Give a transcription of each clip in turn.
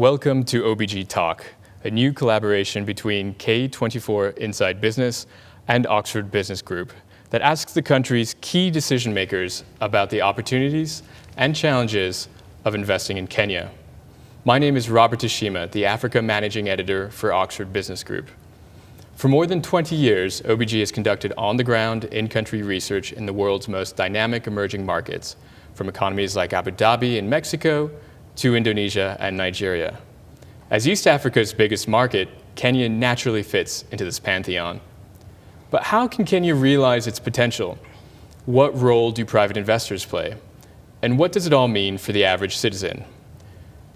Welcome to OBG Talk, a new collaboration between K24 Inside Business and Oxford Business Group that asks the country's key decision makers about the opportunities and challenges of investing in Kenya. My name is Robert Tashima, the Africa Managing Editor for Oxford Business Group. For more than 20 years, OBG has conducted on-the-ground, in-country research in the world's most dynamic emerging markets, from economies like Abu Dhabi in Mexico to Indonesia and Nigeria. As East Africa's biggest market, Kenya naturally fits into this pantheon. But how can Kenya realize its potential? What role do private investors play? And what does it all mean for the average citizen?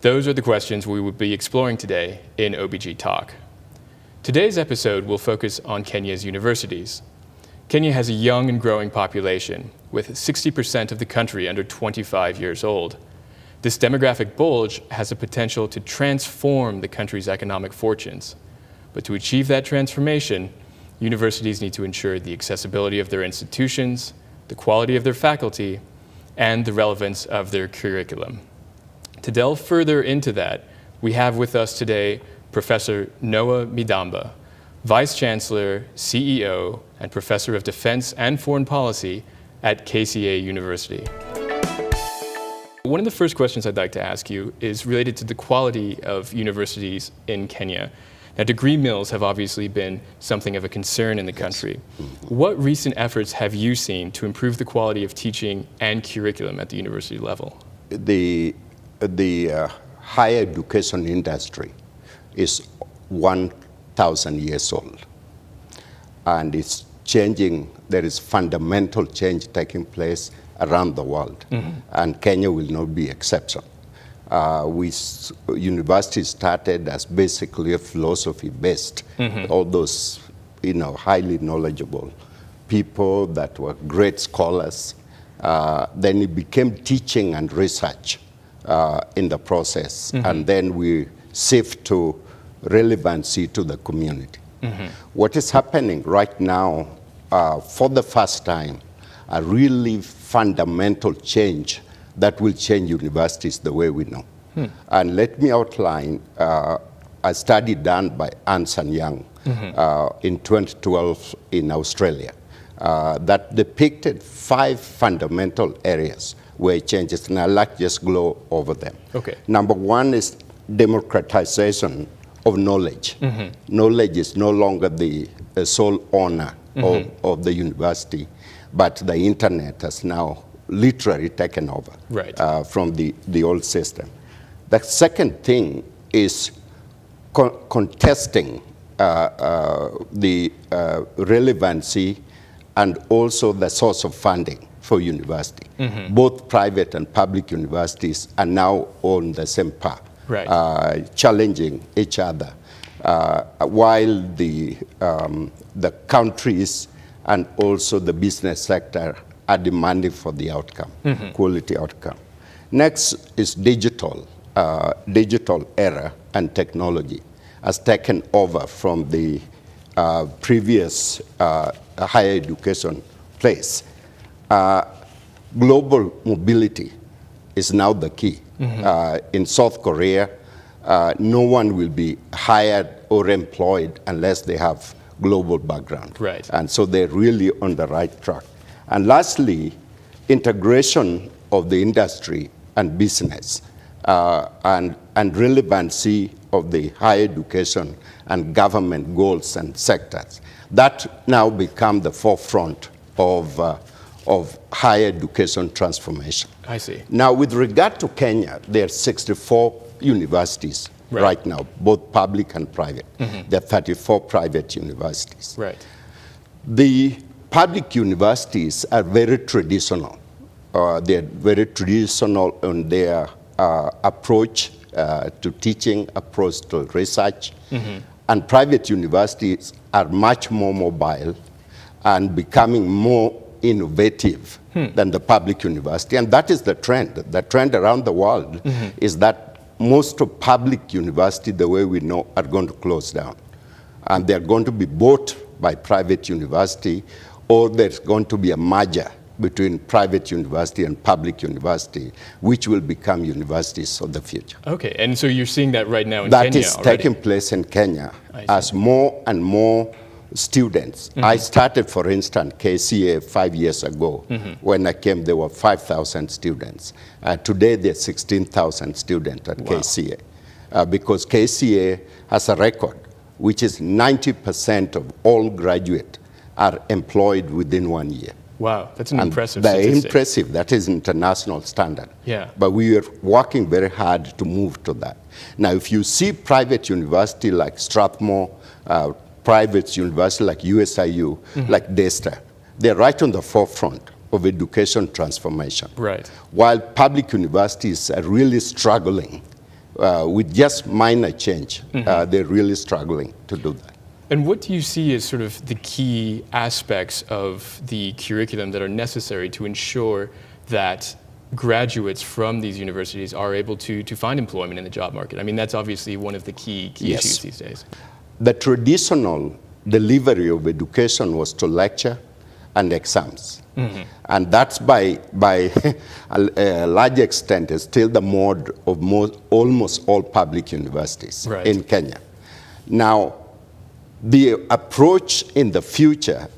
Those are the questions we will be exploring today in OBG Talk. Today's episode will focus on Kenya's universities. Kenya has a young and growing population, with 60% of the country under 25 years old. This demographic bulge has the potential to transform the country's economic fortunes. But to achieve that transformation, universities need to ensure the accessibility of their institutions, the quality of their faculty, and the relevance of their curriculum. To delve further into that, we have with us today Professor Noah Midamba, Vice Chancellor, CEO, and Professor of Defense and Foreign Policy at KCA University. One of the first questions I'd like to ask you is related to the quality of universities in Kenya. Now, degree mills have obviously been something of a concern in the country. What recent efforts have you seen to improve the quality of teaching and curriculum at the university level? The higher education industry is 1,000 years old, and it's changing. There is fundamental change taking place around the world, and Kenya will not be exception. University started as basically a philosophy-based, all those highly knowledgeable people that were great scholars. Then it became teaching and research in the process, and then we shift to relevancy to the community. What is happening right now, for the first time, a really fundamental change that will change universities the way we know. And let me outline a study done by Ernst & Young in 2012 in Australia that depicted 5 fundamental areas where changes, and I'd like to just go over them. Okay. Number 1 is democratization of knowledge. Knowledge is no longer the sole owner of the university, but the internet has now literally taken over from the old system. The second thing is contesting the relevancy and also the source of funding for university. Both private and public universities are now on the same path, challenging each other, while the countries and also the business sector are demanding for the outcome, quality outcome. Next is digital. Digital era and technology has taken over from the previous higher education place. Global mobility is now the key. In South Korea, no one will be hired or employed unless they have global background. And so they're really on the right track. And lastly, integration of the industry and business and relevancy of the higher education and government goals and sectors. That now become the forefront of higher education transformation. I see. Now, with regard to Kenya, there are 64 universities right now, both public and private. There are 34 private universities. The public universities are very traditional. They're very traditional in their approach to teaching, approach to research. And private universities are much more mobile and becoming more innovative than the public university. And that is the trend. The trend around the world is that most of public universities, the way we know, are going to close down. And they're going to be bought by private university, or there's going to be a merger between private university and public university, which will become universities of the future. Okay, and so you're seeing that right now in That Kenya is already? taking place in Kenya I see. as more and more students. I started, for instance, KCA 5 years ago. When I came, there were 5,000 students. Today, there are 16,000 students at KCA. Because KCA has a record, which is 90% of all graduates are employed within 1 year. Wow, that's an And impressive they're statistic. impressive. That is international standard. Yeah. But we are working very hard to move to that. Now, if you see private university like Strathmore, private university like USIU, like DESTA, they're right on the forefront of education transformation. Right. While public universities are really struggling with just minor change, they're really struggling to do that. And what do you see as sort of the key aspects of the curriculum that are necessary to ensure that graduates from these universities are able to find employment in the job market? I mean, that's obviously one of the key Yes. issues these days. The traditional delivery of education was to lecture and exams. And that's by a large extent is still the mode of almost all public universities Right. in Kenya. Now, the approach in the future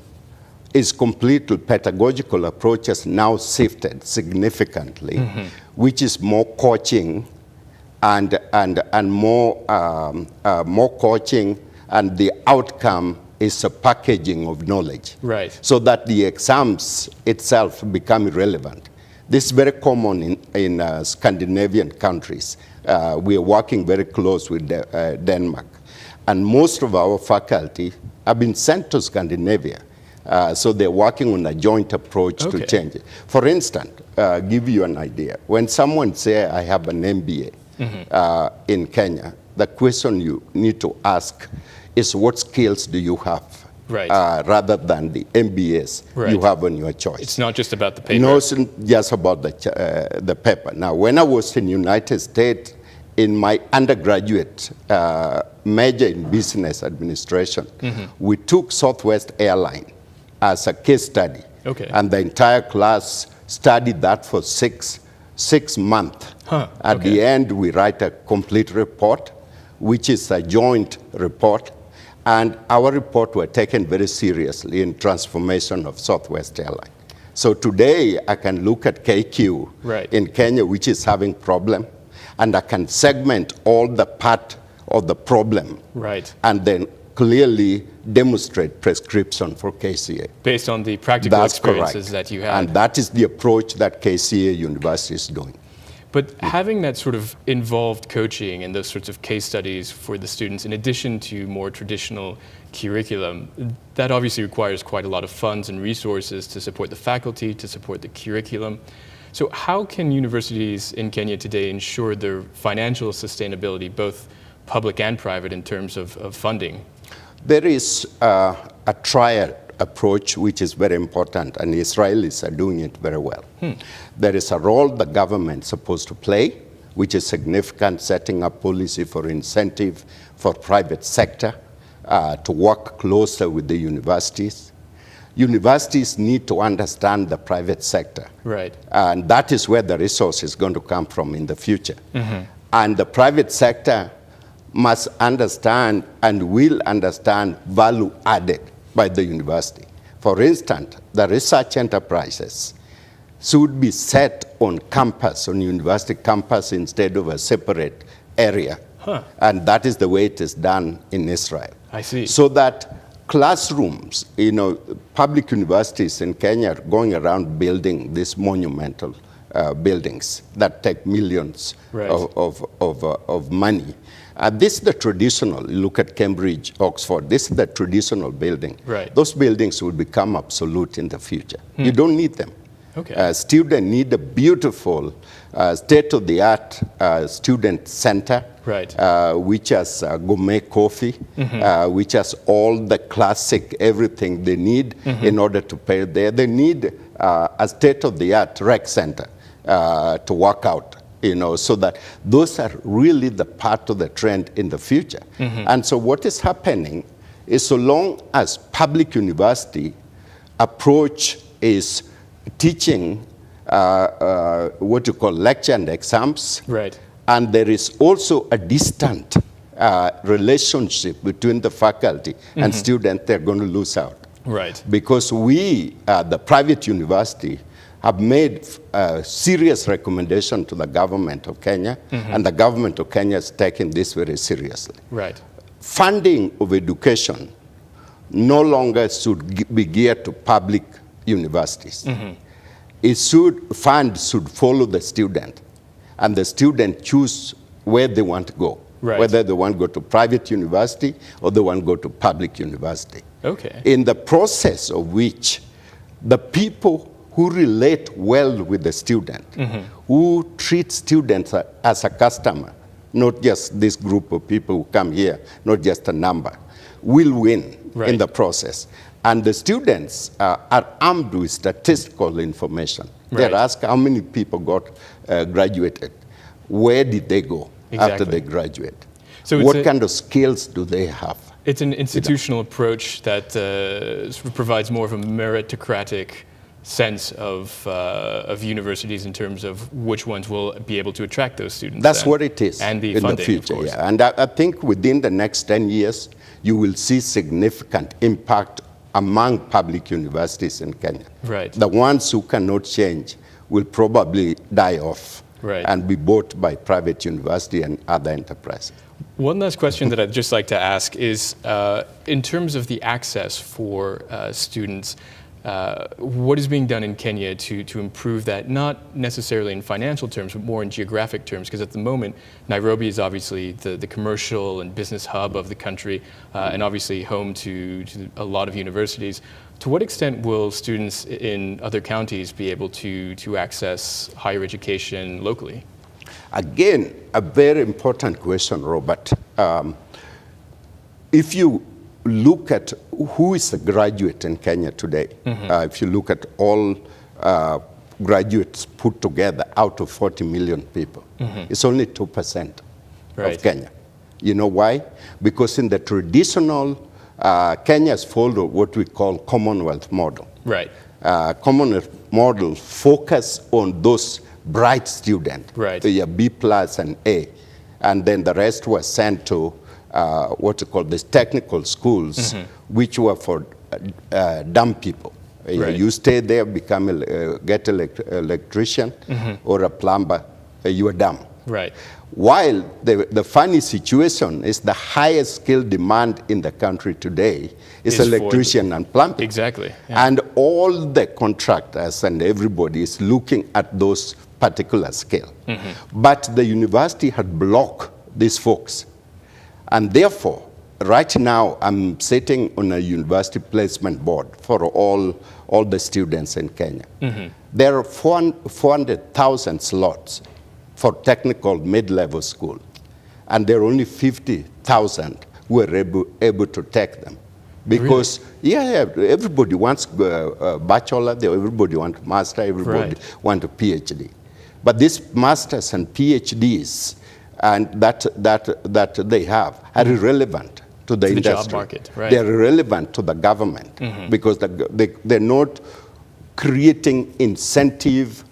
is completely pedagogical approach has now shifted significantly, which is more coaching and more coaching, and the outcome is a packaging of knowledge. Right. So that the exams itself become irrelevant. This is very common in Scandinavian countries. We are working very close with Denmark. And most of our faculty have been sent to Scandinavia. So they're working on a joint approach to change it. For instance, give you an idea. When someone say, I have an MBA in Kenya, the question you need to ask is what skills do you have? Right. Rather than the MBAs you have on your choice. It's not just about the paper. No, it's just about the paper. Now, when I was in the United States, in my undergraduate major in business administration, we took Southwest Airline as a case study. Okay. And the entire class studied that for six months. At the end, we write a complete report, which is a joint report. And our report were taken very seriously in transformation of Southwest Airline. So today, I can look at KQ in Kenya, which is having problem, and I can segment all the part of the problem, and then clearly demonstrate prescription for KCA. Based on the practical experiences that you had. And that is the approach that KCA University is doing. But having that sort of involved coaching and those sorts of case studies for the students, in addition to more traditional curriculum, that obviously requires quite a lot of funds and resources to support the faculty, to support the curriculum. So how can universities in Kenya today ensure their financial sustainability, both public and private, in terms of funding? There is a triad approach which is very important, and the Israelis are doing it very well. There is a role the government is supposed to play, which is significant, setting up policy for incentive for private sector to work closer with the universities. Universities need to understand the private sector. And that is where the resource is going to come from in the future. And the private sector must understand and will understand value added by the university. For instance, the research enterprises should be set on campus, on university campus, instead of a separate area. And that is the way it is done in Israel. I see. So that classrooms, public universities in Kenya are going around building these monumental buildings that take millions of money. This is the traditional, you look at Cambridge, Oxford, this is the traditional building. Those buildings will become obsolete in the future. You don't need them. Students need a beautiful state-of-the-art student center, which has gourmet coffee, which has all the classic everything they need in order to pay there. They need a state-of-the-art rec center to work out. So that those are really the part of the trend in the future. And so what is happening is so long as public university approach is teaching what you call lecture and exams. Right. And there is also a distant relationship between the faculty and students. They're going to lose out. Right. Because we, the private university, have made a serious recommendation to the government of Kenya, and the government of Kenya is taking this very seriously. Right. Funding of education no longer should be geared to public universities. Funds should follow the student, and the student choose where they want to go, whether they want to go to private university or they want to go to public university. Okay. In the process of which the people who relate well with the student, who treat students as a customer, not just this group of people who come here, not just a number, will win in the process. And the students are armed with statistical information. They're asked how many people got graduated, where did they go after they graduate, so what kind of skills do they have. It's an institutional approach that sort of provides more of a meritocratic sense of universities in terms of which ones will be able to attract those students. That's what it is and the in funding, the future. of course. Yeah. And I think within the next 10 years, you will see significant impact among public universities in Kenya. Right. The ones who cannot change will probably die off and be bought by private university and other enterprises. One last question that I'd just like to ask is, in terms of the access for students, what is being done in Kenya to improve that, not necessarily in financial terms, but more in geographic terms? Because at the moment, Nairobi is obviously the commercial and business hub of the country, and obviously home to a lot of universities. To what extent will students in other counties be able to access higher education locally? Again, a very important question, Robert. If you look at who is a graduate in Kenya today, if you look at all graduates put together out of 40 million people, it's only 2% of Kenya. You know why? Because in the traditional, Kenya's followed what we call Commonwealth model. Right. Commonwealth model focus on those bright students, the B plus and A, and then the rest was sent to what we call these technical schools, which were for dumb people. You stay there, become get an electrician or a plumber, you are dumb. Right. While the funny situation is the highest skill demand in the country today is electrician and plumbing. Exactly. Yeah. And all the contractors and everybody is looking at those particular skill. But the university had blocked these folks. And therefore, right now, I'm sitting on a university placement board for all the students in Kenya. There are 400,000 slots for technical mid-level school. And there are only 50,000 who are able to take them. Because, everybody wants a bachelor, everybody wants a master, everybody wants a PhD. But these masters and PhDs and that they have are irrelevant to the industry. Job market, They're irrelevant to the government because they're not creating incentive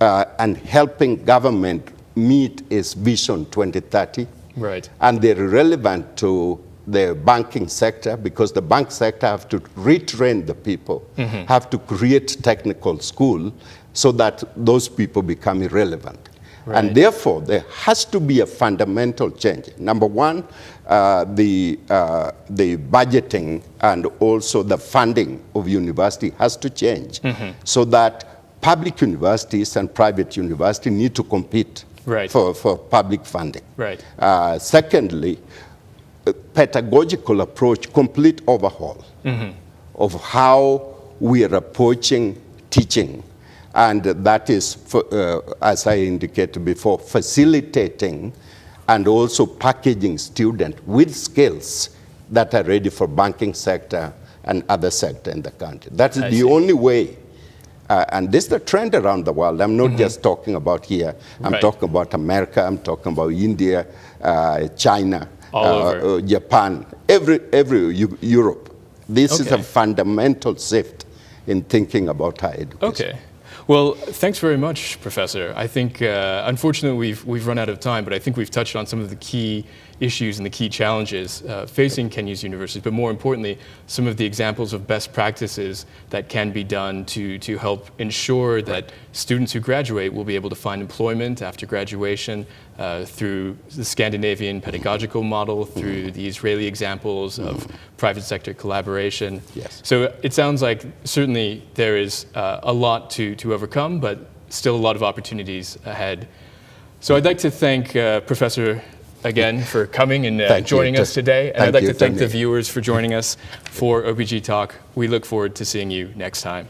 and helping government meet its Vision 2030. Right. And they're irrelevant to the banking sector because the bank sector have to retrain the people, have to create technical school so that those people become irrelevant. And therefore, there has to be a fundamental change. Number one, the budgeting and also the funding of university has to change so that public universities and private universities need to compete for public funding. Secondly, a pedagogical approach, complete overhaul of how we are approaching teaching. And that is, as I indicated before, facilitating and also packaging students with skills that are ready for banking sector and other sector in the country. That is the only way. And this is the trend around the world. I'm not just talking about here. I'm talking about America. I'm talking about India, China, Japan, every Europe. This is a fundamental shift in thinking about higher education. Okay. Well, thanks very much, Professor. I think, unfortunately, we've run out of time, but I think we've touched on some of the key issues and the key challenges facing Kenya's universities, but more importantly, some of the examples of best practices that can be done to help ensure that students who graduate will be able to find employment after graduation through the Scandinavian pedagogical model, through the Israeli examples of private sector collaboration. Yes. So it sounds like certainly there is a lot to overcome, but still a lot of opportunities ahead. So I'd like to thank Professor again for coming and joining us today. And I'd like to thank the viewers for joining us for OBG Talk. We look forward to seeing you next time.